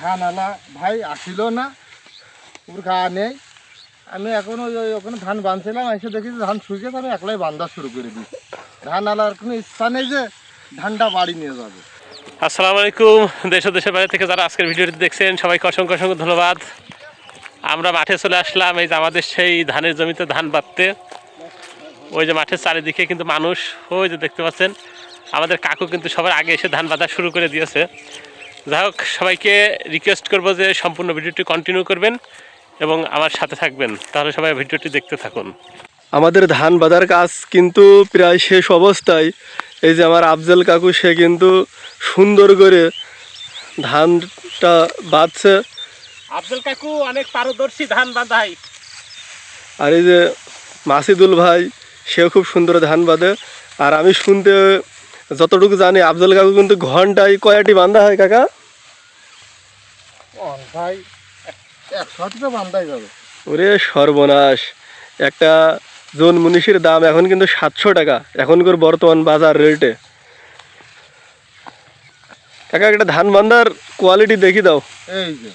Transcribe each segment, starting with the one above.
ধান আলা ভাই আসিল না, ওর খাওয়া নেই। আমি এখন ওই ওখানে ধান বাঁধছিলাম, এসে দেখি যে ধান শুকিয়ে আমি একলাই বান্ধা শুরু করে দিই। ধান আলার কোনো ইচ্ছা নেই যে ধানটা বাড়ি নিয়ে যাবে। আসসালামু আলাইকুম। দেশ ও দেশের বাইরে থেকে যারা আজকের ভিডিওটি দেখছেন সবাইকে অসংখ্য অসংখ্য ধন্যবাদ। আমরা মাঠে চলে আসলাম, এই যে আমাদের সেই ধানের জমিতে ধান বাঁধতে। ওই যে মাঠের চারিদিকে কিন্তু মানুষ, ওই যে দেখতে পাচ্ছেন আমাদের কাকু কিন্তু সবার আগে এসে ধান বাঁধা শুরু করে দিয়েছে। যাই হোক, সবাইকে রিকোয়েস্ট করবো যে সম্পূর্ণ ভিডিওটি কন্টিনিউ করবেন এবং আমার সাথে থাকবেন, তাহলে সবাই ভিডিওটি দেখতে থাকুন। আমাদের ধান বাঁধার কাজ কিন্তু প্রায় শেষ অবস্থায়। এই যে আমার আফজল কাকু, সে কিন্তু সুন্দর করে ধানটা বাঁধছে। আফজল কাকু অনেক পারদর্শী ধান বাঁধাই। আর এই যে মাসিদুল ভাই, সেও খুব সুন্দর ধান বাঁধে। আর আমি শুনতে যতটুকু জানি, আফজল কাকু কিন্তু ঘন্টায় কয়টি বাঁধা হয় কাকা? ভাই 100টা বান্ধাই যাবে। ওরে সর্বনাশ! একটা জন মুনিশের দাম এখন কিন্তু 700 টাকা এখনকার বর্তমান বাজার রেটে। কাকা, একটা ধান বান্ধার কোয়ালিটি দেখি দাও। এই যে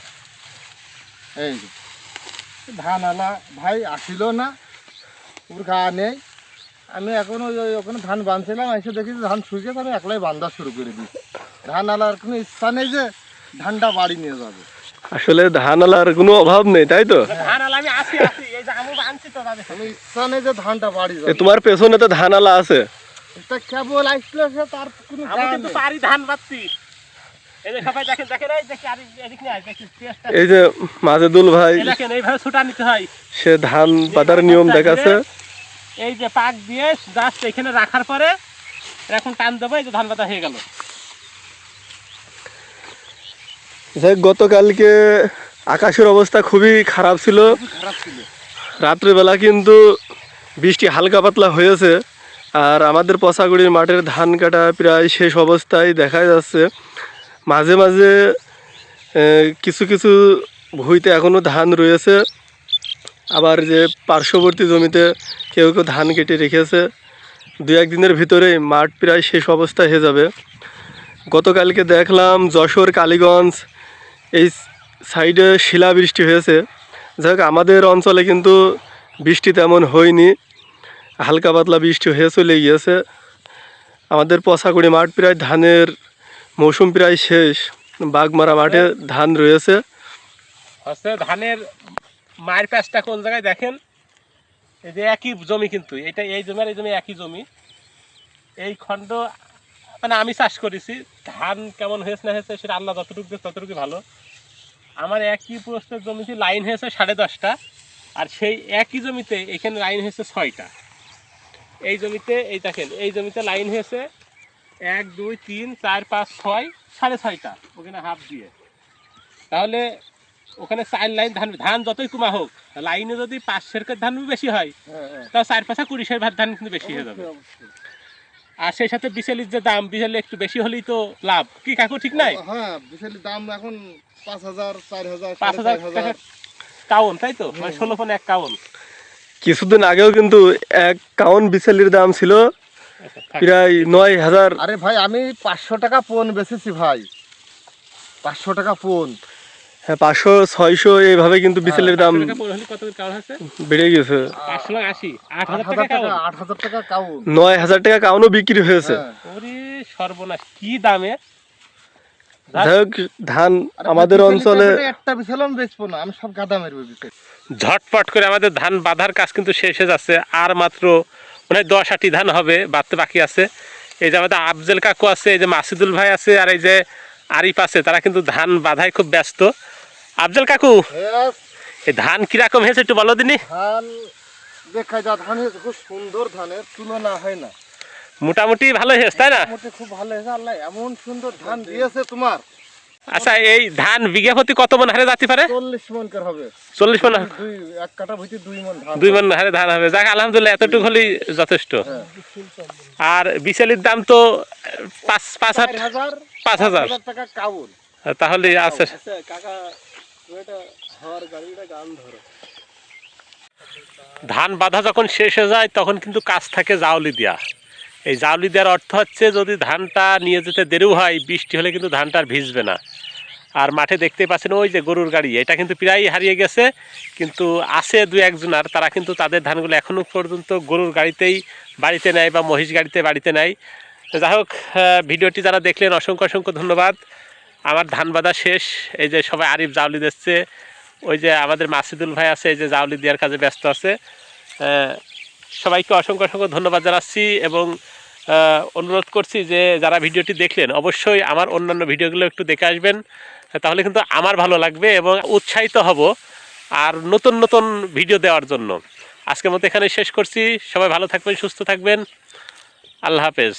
ধান আলা ভাই আসিল না, ওর খাওয়া নেই। আমি এখন ওই ওখানে ধান বাঁধছিলাম, এসে দেখি যে ধান শুকিয়ে আমি একলাই বান্ধা শুরু করে দিই। ধান আলার কোনো ইচ্ছা নেই যে ধানটা বাড়ি নিয়ে যাবে। আসলে ধান আলার কোনো অভাব নেই, তাই তো? কোনো ইচ্ছা নেই যে ধানটা বাড়ি যাবে। তোমার পেছনে তো ধান আলা আছে। এটা কেবল আসলে সে তার কোনো ধান বাঁধছি। এই যে মাজেদুল ভাই, এইভাবে ছুটা নিতে হয়। সে ধান বাঁধার নিয়ম দেখাচ্ছে। এই যে পাক দিয়ে জাস্ট এখানে রাখার পরে এখন টান দেবো, এই যে ধান বাঁধা হয়ে গেল। যাই, গতকালকে আকাশের অবস্থা খুবই খারাপ ছিল। রাত্রিবেলা কিন্তু বৃষ্টি হালকা পাতলা হয়েছে। আর আমাদের পশাগুড়ির মাঠের ধান কাটা প্রায় শেষ অবস্থায় দেখা যাচ্ছে। মাঝে মাঝে কিছু কিছু ভুঁইতে এখনও ধান রয়েছে। আবার যে পার্শ্ববর্তী জমিতে কেউ কেউ ধান কেটে রেখেছে। দু একদিনের ভিতরেই মাঠ প্রায় শেষ অবস্থায় হয়ে যাবে। গতকালকে দেখলাম যশোর, কালীগঞ্জ এই সাইডে শিলাবৃষ্টি হয়েছে। যাই হোক, আমাদের অঞ্চলে কিন্তু বৃষ্টি তেমন হয়নি, হালকা পাতলা বৃষ্টি হয়ে চলে গিয়েছে। আমাদের পশাকুড়ি মাঠ প্রায় ধানের মৌসুম প্রায় শেষ। বাগমারা মাঠে ধান রয়েছে। ধানের মায়ের প্যাচটা কোন জায়গায় দেখেন, এই যে একই জমি, কিন্তু এটা এই জমি আর এই জমি একই জমি। এই খণ্ড মানে আমি চাষ করেছি, ধান কেমন হয়েছে না হয়েছে সেটা আল্লাহ যতটুকু দিয়ে ততটুকু ভালো। আমার একই প্রস্তুত জমিতে লাইন হয়েছে 10.5টা, আর সেই একই জমিতে এখানে লাইন হয়েছে 6টা। এই জমিতে এই দেখেন, এই জমিতে লাইন হয়েছে 1 2 3 4 5 6 6.5টা, ওখানে হাফ দিয়ে। তাহলে ওখানে 4 লাইন ধান, ধান যতই কমা হোক, লাইনে যদি 5 সের ধান বেশি হয়, তাও 4 5 20 সের ধান কিন্তু বেশি হয়ে যাবে। আর সেই সাথে বিচেলির যে দাম, বিচেলি একটু বেশি হলেই তো লাভ, কি কাকু ঠিক নাই? হ্যাঁ, বিচেলির দাম এখন 5,000 4,000 5,000 টাকা কাউন, তাই তো? মানে 16 পনে 1 কাউন। কিছুদিন আগেও কিন্তু 1 কাউন বিচেলির দাম ছিল প্রায় 9,000। আরে ভাই, আমি 500 টাকা পোন বেচেছি ভাই, 500 টাকা পোন। হ্যাঁ, 500 600 এইভাবে কিন্তু বিচেলির দাম বেড়ে গেছে। 8,000 টাকা কাউন, 9,000 টাকা কাউনও বিক্রি হয়েছে। ওরে সর্বনাশ, কি দামে! যাই হোক, ধান আমাদের অঞ্চলে একটা বিছালাম বেচবো না, আমি সব গাদা মেরবো বিচে। ঝটপট করে আমাদের ধান বাঁধার কাজ কিন্তু শেষ হয়ে যাচ্ছে। আর মাত্র মানে 10-8টি ধান হবে, বাঁধতে বাকি আছে। এই যে আমাদের আফজল কাকু আছে, এই যে মাসিদুল ভাই আছে, আর এই যে আরিফ আছে, তারা কিন্তু ধান বাঁধায় খুব ব্যস্ত। আফজল কাকু, এই ধান কিরকম হয়েছে একটু বলো দিনি। ধান দেখা যা ধান হয়েছে, খুব সুন্দর, ধানের তুলনা হয় না। মোটামুটি ভালো হয়েছে, তাই না? মোটামুটি খুব ভালো হয়েছে, আল্লাহ এমন সুন্দর ধান দিয়েছে তোমার। আচ্ছা, এই ধান বিঘা প্রতি কত মন হারে যাতে পারে? 40 মন করে হবে। 40 মন? এক কাঠা ভুঁইতে 2 মন ধান, 2 মন হারে ধান হবে। যাক, আলহামদুলিল্লাহ, এতটুকু হলেই যথেষ্ট। আর বিচেলির দাম তো 5,000 টাকা কাউন। তাহলে আছে। ধান বাঁধা যখন শেষ হয়ে যায় তখন কিন্তু কাজ থাকে জাউলি দেওয়া। এই জাউলি দেওয়ার অর্থ হচ্ছে, যদি ধানটা নিয়ে যেতে দেরিও হয়, বৃষ্টি হলে কিন্তু ধানটা আর ভিজবে না। আর মাঠে দেখতে পাচ্ছেন ওই যে গরুর গাড়ি, এটা কিন্তু প্রায় হারিয়ে গেছে, কিন্তু আছে দু একজনার, তারা কিন্তু তাদের ধানগুলো এখনও পর্যন্ত গরুর গাড়িতেই বাড়িতে নেয় বা মহিষ গাড়িতে বাড়িতে নেয়। যাই হোক, ভিডিওটি যারা দেখলেন অসংখ্য অসংখ্য ধন্যবাদ। আমার ধান বাঁধা শেষ, এই যে সবাই আরিফ জাউলি দিচ্ছে, ওই যে আমাদের মাসিদুল ভাই আছে, এই যে জাউলি দেওয়ার কাজে ব্যস্ত আছে। সবাইকে অসংখ্য অসংখ্য ধন্যবাদ জানাচ্ছি এবং অনুরোধ করছি যে যারা ভিডিওটি দেখলেন অবশ্যই আমার অন্যান্য ভিডিওগুলো একটু দেখে আসবেন, তাহলে কিন্তু আমার ভালো লাগবে এবং উৎসাহিত হব আর নতুন নতুন ভিডিও দেওয়ার জন্য। আজকের মতো এখানে শেষ করছি। সবাই ভালো থাকবেন, সুস্থ থাকবেন। আল্লাহ হাফেজ।